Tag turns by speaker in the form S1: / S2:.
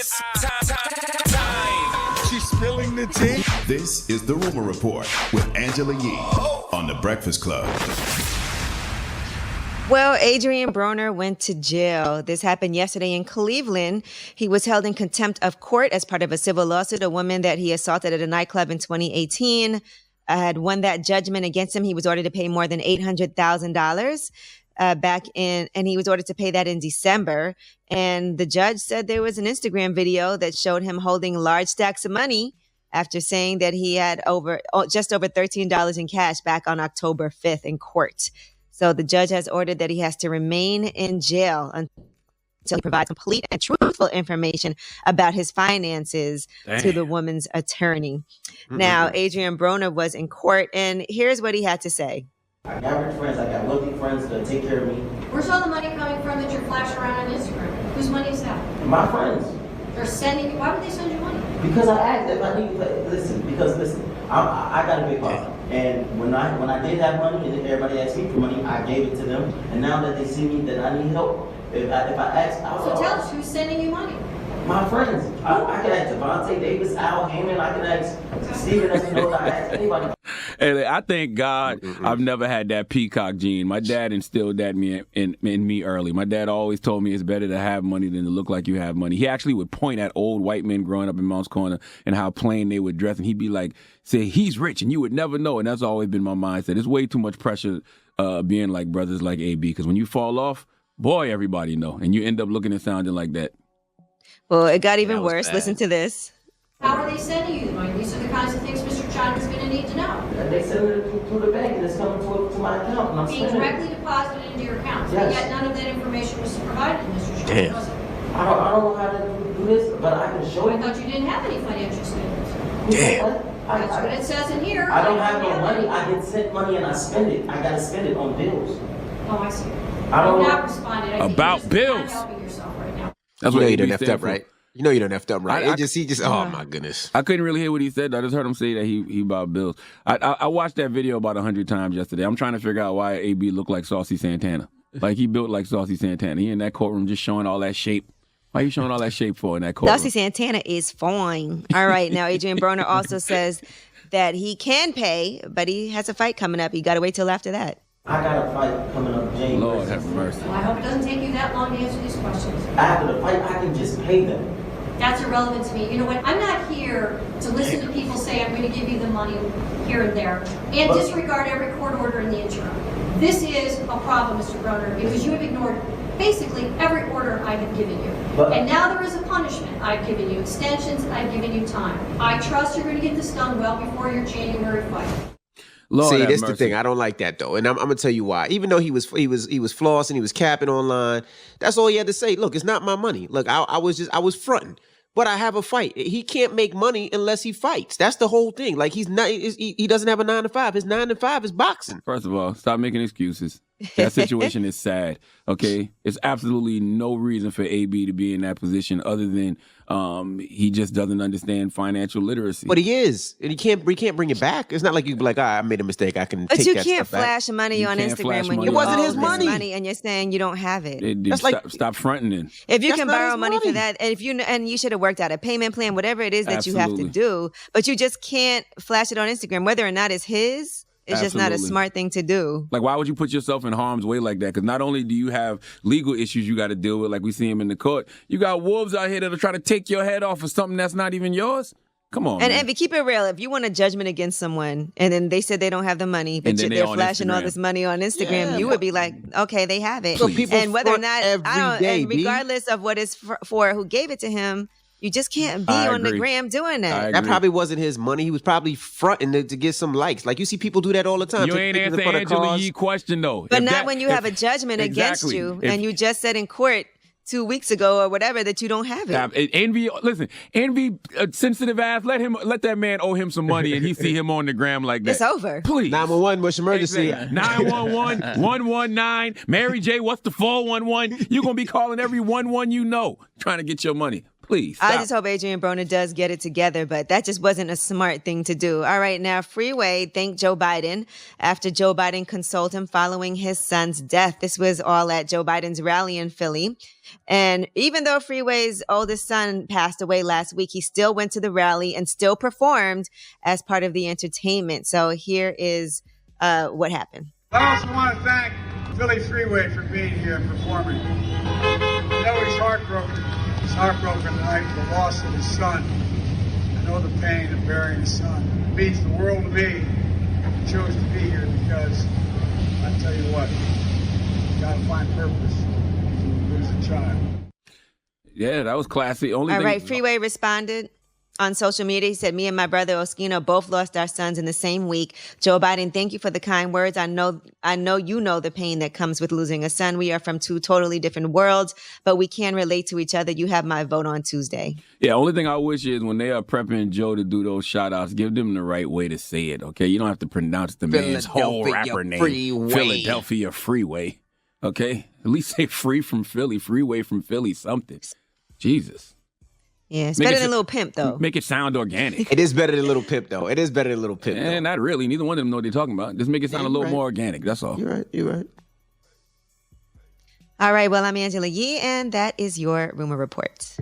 S1: It's time. She's spilling the tea.
S2: This is The Rumor Report with Angela Yee on The Breakfast Club.
S3: Well, Adrien Broner went to jail. This happened yesterday in Cleveland. He was held in contempt of court as part of a civil lawsuit. A woman that he assaulted at a nightclub in 2018 had won that judgment against him. He was ordered to pay more than $800,000 and he was ordered to pay that in December. And the judge said there was an Instagram video that showed him holding large stacks of money after saying that he had just over $13 in cash back on October 5th in court. So the judge has ordered that he has to remain in jail until he provides complete and truthful information about his finances to the woman's attorney. Mm-hmm. Now, Adrien Broner was in court, and here's what he had to say.
S4: I got rich friends. I got wealthy friends that take care of me.
S5: Where's all the money coming from that you're flashing around on Instagram? Whose money is that?
S4: My friends.
S5: They're sending you. Why would they send you money?
S4: Because I asked if I need. Listen, I got a big heart, and when I did have money, and everybody asked me for money, I gave it to them. And now that they see me that I need help, if I ask,
S5: so tell us who's sending you money.
S4: My friends. I can ask Devontae Davis, Al Heyman. I can ask Steven Espinosa. I ask anybody.
S6: Hey, I thank God I've never had that peacock gene. My dad instilled that in me early. My dad always told me it's better to have money than to look like you have money. He actually would point at old white men growing up in Mounts Corner and how plain they would dress, and he'd be like, say, he's rich and you would never know. And that's always been my mindset. It's way too much pressure being like brothers like AB, because when you fall off, boy, everybody know. And you end up looking and sounding like that.
S3: Well, it got even worse. Bad. Listen to this.
S5: How are they sending you the money? These are the kinds of things Mr. Chianne is going to need to know.
S4: They send it through the bank, and it's coming to my account, and I'm
S5: being directly deposited into your account. Yes. But yet none of that information was provided to Mr. Chianne, was it?
S4: I don't know how to do this, but I can show you.
S5: I thought you didn't have any financial statements.
S4: Damn.
S5: That's what it says in here.
S4: I don't have no money. I get sent money and I spend it. I got to spend it on bills.
S5: Oh, I see.
S4: I don't
S5: You've
S4: know.
S5: not responded.
S6: About bills.
S5: Helping yourself right now.
S6: That's
S7: you
S6: what
S7: know
S6: you
S7: you done effed up, right? You know you done effed up, right? Oh my goodness.
S6: I couldn't really hear what he said. I just heard him say that he about bills. I watched that video about 100 times yesterday. I'm trying to figure out why AB looked like Saucy Santana. Like he built like Saucy Santana. He in that courtroom just showing all that shape. Why are you showing all that shape for in that courtroom?
S3: Saucy Santana is fine. All right. Now, Adrien Broner also says that he can pay, but he has a fight coming up. You got to wait till after that.
S4: I got a fight coming up January.
S6: Lord have mercy.
S5: Well, I hope it doesn't take you that long to answer these questions.
S4: After the fight, I can just pay them.
S5: That's irrelevant to me. You know what? I'm not here to listen to people say I'm going to give you the money here and there and disregard every court order in the interim. This is a problem, Mr. Broner, because you have ignored basically every order I have given you. And now there is a punishment. I've given you extensions. I've given you time. I trust you're going to get this done well before your January fight.
S6: Lord
S7: See, that's
S6: mercy.
S7: the thing. I don't like that though, and I'm gonna tell you why. Even though he was flossing, he was capping online. That's all he had to say. Look, it's not my money. Look, I was fronting, but I have a fight. He can't make money unless he fights. That's the whole thing. Like he doesn't have a 9 to 5. His 9 to 5 is boxing.
S6: First of all, stop making excuses. That situation is sad. Okay, it's absolutely no reason for AB to be in that position other than he just doesn't understand financial literacy.
S7: But he is, and he can't bring it back. It's not like you can be like, I made a mistake. I can.
S3: But
S7: take
S3: you
S7: that
S3: can't
S7: stuff back.
S3: flash money on Instagram when you
S7: it wasn't his
S3: owe
S7: money.
S3: this money, and you're saying you don't have it.
S7: That's
S6: stop fronting in.
S3: If you
S7: That's
S3: can
S7: not
S3: borrow
S7: his
S3: money for
S7: money.
S3: that, and you should have worked out a payment plan, whatever it is that you have to do, but you just can't flash it on Instagram, whether or not it's his. It's just not a smart thing to do.
S6: Like, why would you put yourself in harm's way like that? Because not only do you have legal issues you got to deal with, like we see him in the court, you got wolves out here that'll try to take your head off for something that's not even yours. Come on,
S3: and Envy, keep it real. If you want a judgment against someone, and then they said they don't have the money, but they're flashing all this money on Instagram, you would be like, okay, they have it.
S7: So people
S3: and whether or not,
S7: day,
S3: and regardless of what it's for, who gave it to him, you just can't be on the gram doing that.
S7: That probably wasn't his money. He was probably fronting to get some likes. Like you see people do that all the time.
S6: You ain't answer Angela Yee's question though.
S3: But not when you have a judgment against you, and you just said in court 2 weeks ago or whatever that you don't have it.
S6: Envy, listen, Envy, sensitive ass. Let that man owe him some money, and he see him on the gram like that.
S3: It's over.
S6: Please.
S7: 911, what's emergency?
S6: 911, 119, Mary J. What's the 411? You're gonna be calling every 11 you know, trying to get your money. Please.
S3: I
S6: Stop.
S3: just hope Adrien Broner does get it together, but that just wasn't a smart thing to do. All right, now Freeway thanked Joe Biden after Joe Biden consoled him following his son's death. This was all at Joe Biden's rally in Philly. And even though Freeway's oldest son passed away last week, he still went to the rally and still performed as part of the entertainment. So here is what happened.
S1: I also want to thank Philly Freeway for being here and performing. I know he's heartbroken. He's heartbroken tonight for the loss of his son. I know the pain of burying his son. It means the world to me. He chose to be here because, I tell you what, you got to find purpose when you lose a child.
S6: Yeah, that was classy.
S3: All right, Freeway responded on social media. He said, me and my brother Oskino both lost our sons in the same week. Joe Biden, thank you for the kind words. I know you know the pain that comes with losing a son. We are from two totally different worlds, but we can relate to each other. You have my vote on Tuesday.
S6: Yeah, only thing I wish is when they are prepping Joe to do those shout-outs, give them the right way to say it, okay? You don't have to pronounce the man's whole rapper name.
S7: Freeway.
S6: Philadelphia Freeway, okay? At least say free from Philly, freeway from Philly, something. Jesus.
S3: Yeah, it's
S6: Make
S3: better
S6: it
S3: than Lil Pimp, though.
S6: Make it sound organic.
S7: It is better than Little Pimp, though. It is better than Little Pimp, though.
S6: Not really. Neither one of them know what they're talking about. Just make it sound a little more organic. That's all.
S7: You're right. You're right.
S3: All right, well, I'm Angela Yee, and that is your Rumor Report.